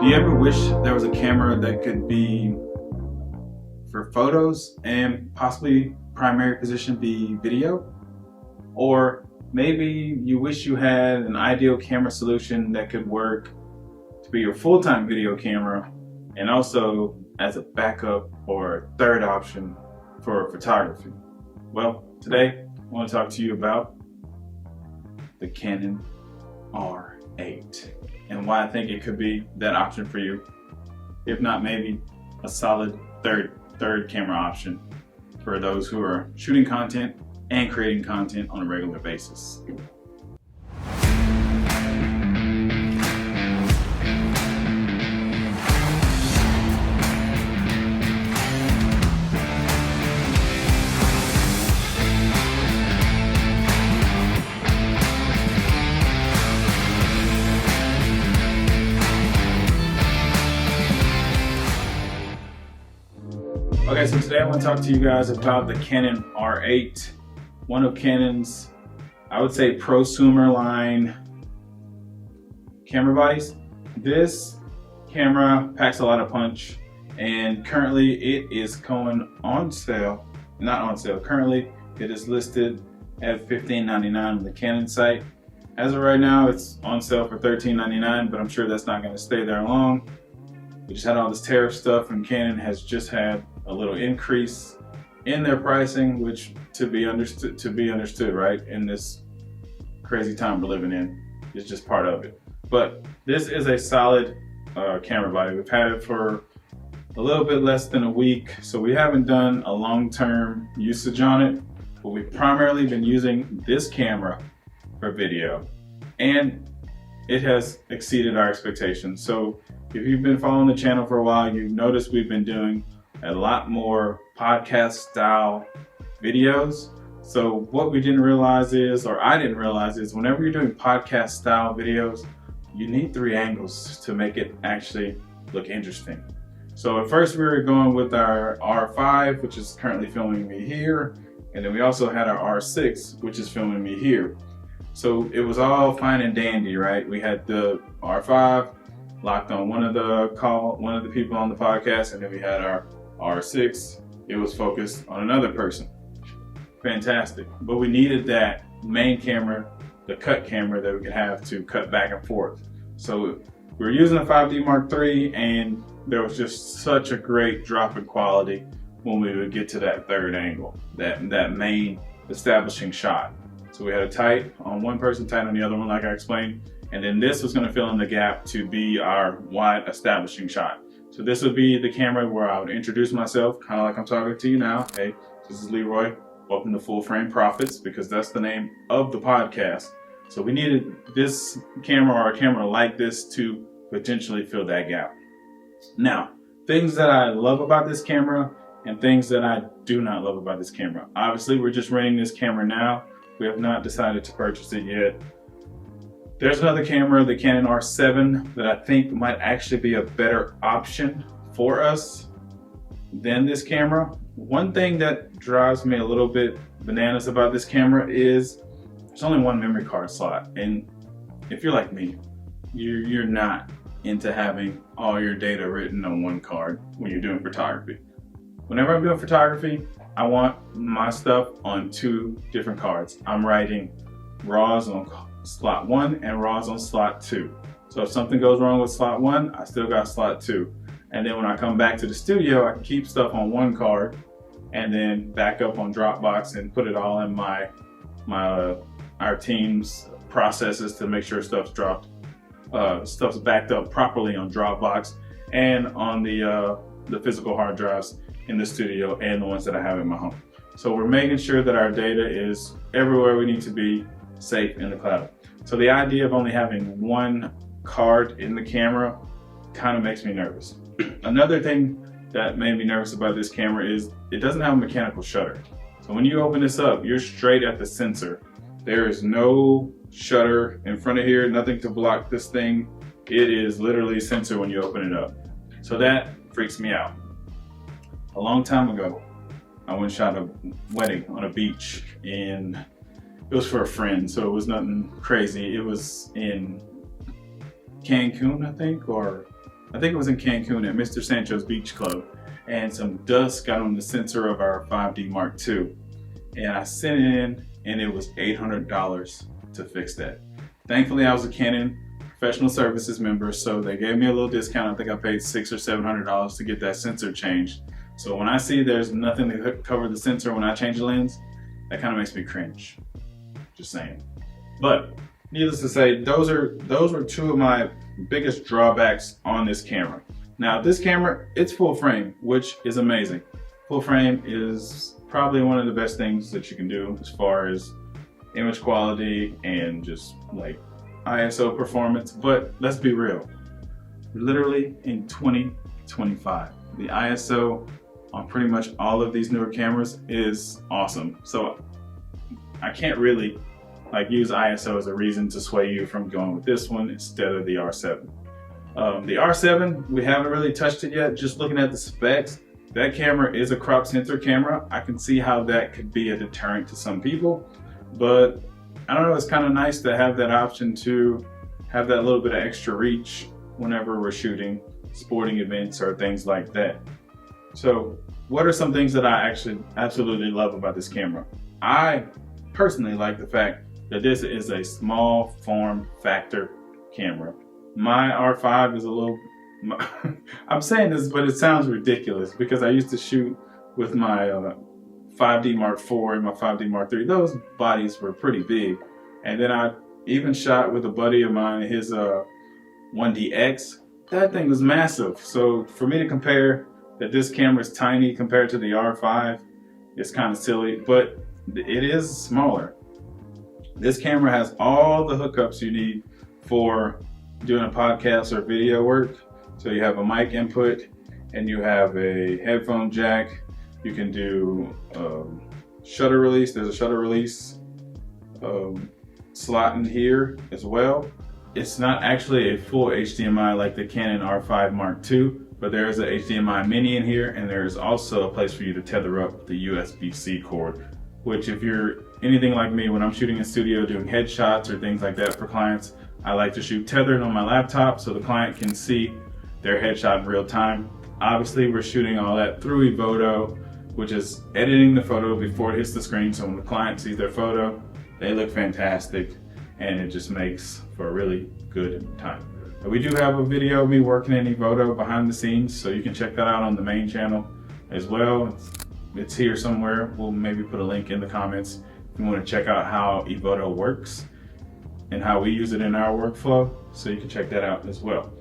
Do you ever wish there was a camera that could be for photos and possibly primary position be video? Or maybe you wish you had an ideal camera solution that could work to be your full-time video camera and also as a backup or third option for photography. Well, today I want to talk to you about the Canon R8 and why I think it could be that option for you, if not maybe a solid third camera option for those who are shooting content and creating content on a regular basis. Okay, so today I want to talk to you guys about the Canon R8, one of Canon's, I would say, prosumer line camera bodies. This camera packs a lot of punch, and currently it is going on sale. Not on sale, currently it is listed at $15.99 on the Canon site. As of right now, it's on sale for $13.99, but I'm sure that's not going to stay there long. We just had all this tariff stuff, and Canon has just had a little increase in their pricing, which to be understood, right? In this crazy time we're living in, is just part of it. But this is a solid camera body. We've had it for a little bit less than a week, so we haven't done a long-term usage on it, but we've primarily been using this camera for video, and it has exceeded our expectations. So if you've been following the channel for a while, you've noticed we've been doing a lot more podcast style videos. So what we didn't realize is, or I didn't realize is, whenever you're doing podcast style videos, you need 3 angles to make it actually look interesting. So at first we were going with our R5, which is currently filming me here. And then we also had our R6, which is filming me here. So it was all fine and dandy, right? We had the R5 locked on one of the people on the podcast, and then we had our R6, it was focused on another person. Fantastic. But we needed that main camera, the cut camera that we could have to cut back and forth. So we were using a 5D Mark III, and there was just such a great drop in quality when we would get to that third angle, that main establishing shot. So we had a tight on one person, tight on the other one, like I explained, and then this was going to fill in the gap to be our wide establishing shot. So this would be the camera where I would introduce myself, kind of like I'm talking to you now. Hey, this is Leroy. Welcome to Full Frame Profits, because that's the name of the podcast. So we needed this camera or a camera like this to potentially fill that gap. Now, things that I love about this camera and things that I do not love about this camera. Obviously, we're just renting this camera now. We have not decided to purchase it yet. There's another camera, the Canon R7, that I think might actually be a better option for us than this camera. One thing that drives me a little bit bananas about this camera is there's only one memory card slot. And if you're like me, you're not into having all your data written on one card when you're doing photography. Whenever I'm doing photography, I want my stuff on 2 different cards. I'm writing RAWs on slot 1 and RAWs on slot 2. So if something goes wrong with slot 1, I still got slot 2. And then when I come back to the studio, I can keep stuff on one card and then back up on Dropbox and put it all in our team's processes to make sure stuff's backed up properly on Dropbox and on the physical hard drives in the studio and the ones that I have in my home. So we're making sure that our data is everywhere we need to be, safe in the cloud. So the idea of only having one card in the camera kind of makes me nervous. Another thing that made me nervous about this camera is it doesn't have a mechanical shutter. So when you open this up, you're straight at the sensor. There is no shutter in front of here, nothing to block this thing. It is literally sensor when you open it up. So that freaks me out. A long time ago, I went and shot a wedding on a beach in, it was for a friend, so it was nothing crazy. It was in Cancun, I think, or I think it was in Cancun at Mr. Sancho's Beach Club, and some dust got on the sensor of our 5D Mark II. And I sent it in, and it was $800 to fix that. Thankfully, I was a Canon professional services member, so they gave me a little discount. I think I paid $600 or $700 to get that sensor changed. So when I see there's nothing to cover the sensor when I change the lens, that kind of makes me cringe. Just saying. But needless to say, those were two of my biggest drawbacks on this camera. Now this camera, it's full frame, which is amazing. Full frame is probably one of the best things that you can do as far as image quality and just like ISO performance. But let's be real, literally in 2025, the ISO on pretty much all of these newer cameras is awesome. So I can't really like use ISO as a reason to sway you from going with this one instead of the R7. The R7, we haven't really touched it yet. Just looking at the specs, that camera is a crop sensor camera. I can see how that could be a deterrent to some people, but I don't know, it's kind of nice to have that option to have that little bit of extra reach whenever we're shooting sporting events or things like that. So what are some things that I actually absolutely love about this camera? I personally like the fact that this is a small form factor camera. My R5 is a little, I'm saying this, but it sounds ridiculous because I used to shoot with my 5D Mark IV and my 5D Mark III. Those bodies were pretty big. And then I even shot with a buddy of mine, his 1DX. That thing was massive. So for me to compare that this camera is tiny compared to the R5, it's kind of silly, but it is smaller. This camera has all the hookups you need for doing a podcast or video work. So you have a mic input and you have a headphone jack. You can do shutter release. There's a shutter release slot in here as well. It's not actually a full HDMI like the Canon R5 Mark II, but there is a HDMI mini in here, and there is also a place for you to tether up the USB-C cord, which if you're anything like me, when I'm shooting in studio doing headshots or things like that for clients, I like to shoot tethered on my laptop so the client can see their headshot in real time. Obviously, we're shooting all that through eVoto, which is editing the photo before it hits the screen, so when the client sees their photo, they look fantastic, and it just makes for a really good time. We do have a video of me working in eVoto behind the scenes, so you can check that out on the main channel as well. It's here somewhere. We'll maybe put a link in the comments if you want to check out how eVoto works and how we use it in our workflow, so you can check that out as well.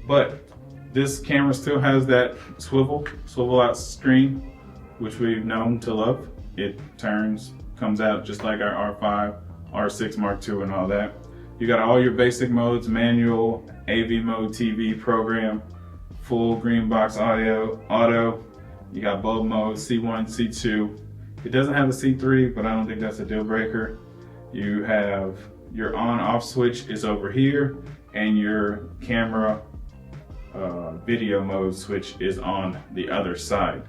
But this camera still has that swivel out screen, which we've known to love. It turns, comes out just like our R5, R6 Mark II and all that. You got all your basic modes: manual, AV mode, TV, program, full green box audio, auto. You got bulb mode, C1, C2. It doesn't have a C3, but I don't think that's a deal breaker. You have your on-off switch is over here, and your camera video mode switch is on the other side.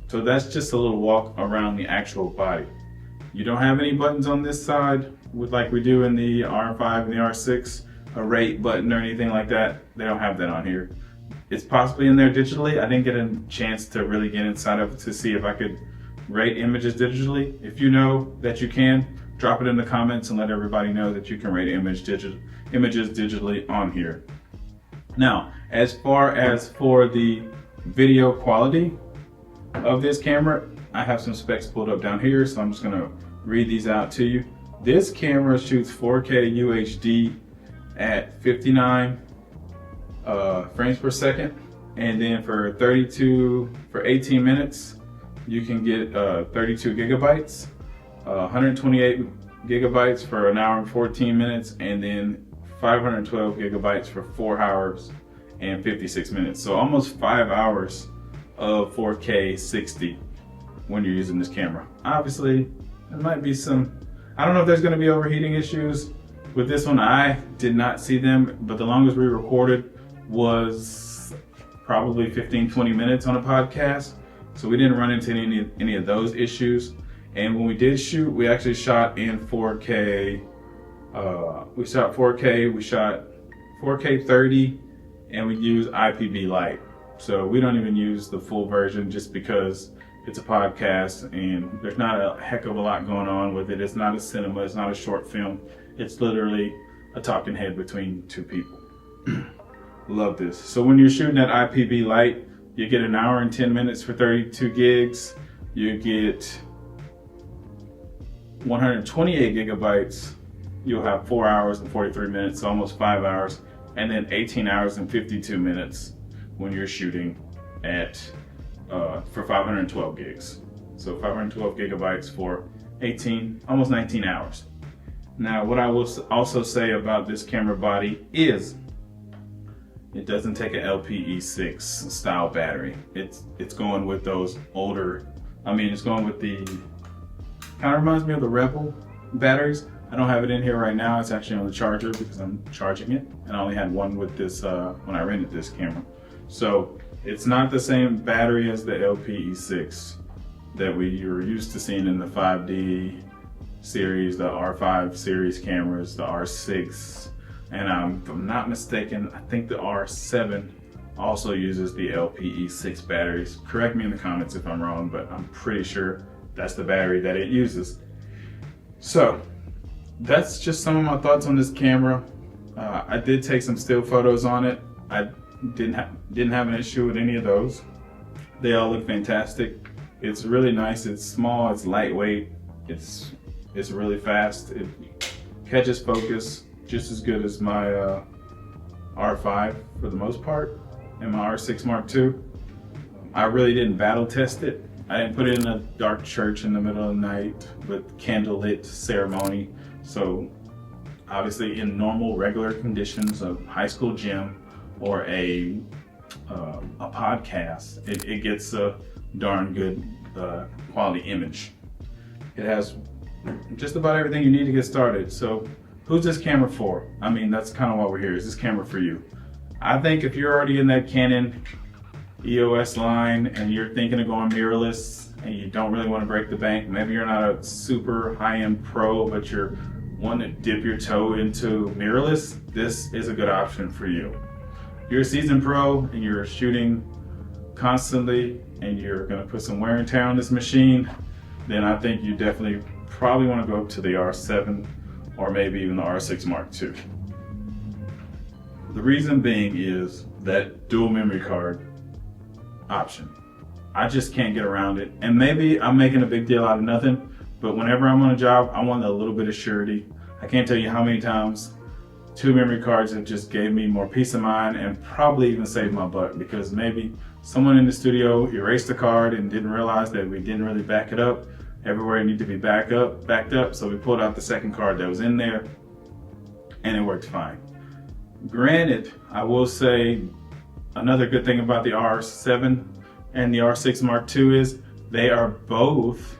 So that's just a little walk around the actual body. You don't have any buttons on this side with like we do in the R5 and the R6, a rate button or anything like that. They don't have that on here. It's possibly in there digitally. I didn't get a chance to really get inside of it to see if I could rate images digitally. If you know that you can, drop it in the comments and let everybody know that you can rate images digitally on here. Now, as far as for the video quality of this camera, I have some specs pulled up down here, so I'm just gonna read these out to you. This camera shoots 4K UHD at 59 frames per second, and then for 18 minutes, you can get 32 gigabytes, 128 gigabytes for an hour and 14 minutes, and then 512 gigabytes for 4 hours and 56 minutes. So almost 5 hours of 4K 60 when you're using this camera. Obviously, there might be some, I don't know if there's gonna be overheating issues. With this one, I did not see them, but the longest we recorded was probably 15-20 minutes on a podcast. So we didn't run into any of those issues. And when we did shoot, we actually shot in 4K. We shot 4K 30 and we use IPB light. So we don't even use the full version just because it's a podcast and there's not a heck of a lot going on with it. It's not a cinema, it's not a short film. It's literally a talking head between two people. Love this. So when you're shooting at IPB light, you get 1 hour and 10 minutes for 32 gigs. You get 128 gigabytes. You'll have 4 hours and 43 minutes, so almost 5 hours. And then 18 hours and 52 minutes when you're shooting at for 512 gigs. So 512 gigabytes for 18, almost 19 hours. Now, what I will also say about this camera body is it doesn't take an LPE6 style battery. It's going with those older, it's going with the, kind of reminds me of the Rebel batteries. I don't have it in here right now. It's actually on the charger because I'm charging it. And I only had one with this when I rented this camera. So it's not the same battery as the LPE6 that we were used to seeing in the 5D series, the R5 series cameras, the R6, and if I'm not mistaken, I think the R7 also uses the LPE6 batteries. Correct me in the comments if I'm wrong, but I'm pretty sure that's the battery that it uses. So that's just some of my thoughts on this camera. I did take some still photos on it. I didn't have an issue with any of those. They all look fantastic. It's really nice. It's small. It's lightweight. It's really fast. It catches focus just as good as my R5 for the most part, and my R6 Mark II. I really didn't battle test it. I didn't put it in a dark church in the middle of the night with candlelit ceremony. So obviously in normal, regular conditions of high school gym or a podcast, it gets a darn good quality image. It has just about everything you need to get started. So who's this camera for? That's kind of why we're here. Is this camera for you? I think if you're already in that Canon EOS line and you're thinking of going mirrorless and you don't really want to break the bank, maybe you're not a super high-end pro, but you're wanting to dip your toe into mirrorless, this is a good option for you. If you're a seasoned pro and you're shooting constantly and you're going to put some wear and tear on this machine, then I think you definitely probably want to go up to the R7 or maybe even the R6 Mark II. The reason being is that dual memory card option. I just can't get around it. And maybe I'm making a big deal out of nothing, but whenever I'm on a job, I want a little bit of surety. I can't tell you how many times 2 memory cards have just gave me more peace of mind and probably even saved my butt, because maybe someone in the studio erased the card and didn't realize that we didn't really back it up everywhere it needed to be backed up. So we pulled out the second card that was in there and it worked fine. Granted, I will say another good thing about the R7 and the R6 Mark II is they are both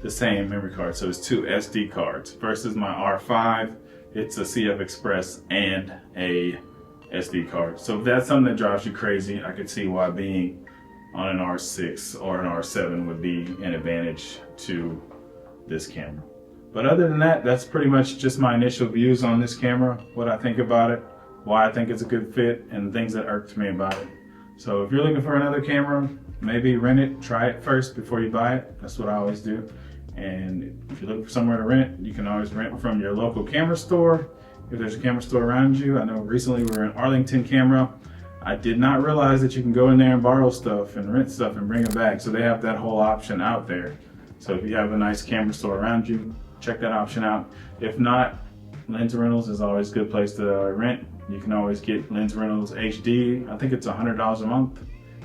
the same memory card. So it's 2 SD cards versus my R5, it's a CF Express and a SD card. So if that's something that drives you crazy, I could see why being on an R6 or an R7 would be an advantage to this camera. But other than that, that's pretty much just my initial views on this camera, what I think about it, why I think it's a good fit, and things that irked me about it. So if you're looking for another camera, maybe rent it, try it first before you buy it. That's what I always do. And if you're looking for somewhere to rent, you can always rent from your local camera store. If there's a camera store around you. I know recently we were in Arlington Camera. I did not realize that you can go in there and borrow stuff and rent stuff and bring it back. So they have that whole option out there. So if you have a nice camera store around you, check that option out. If not, Lens Rentals is always a good place to rent. You can always get Lens Rentals HD. I think it's $100 a month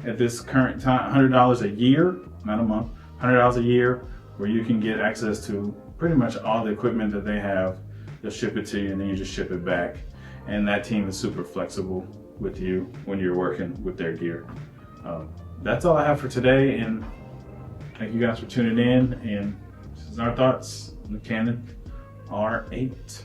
at this current time, $100 a year, not a month, $100 a year, where you can get access to pretty much all the equipment that they have. They'll ship it to you and then you just ship it back. And that team is super flexible with you when you're working with their gear. That's all I have for today, and thank you guys for tuning in, and this is our thoughts on the Canon R8.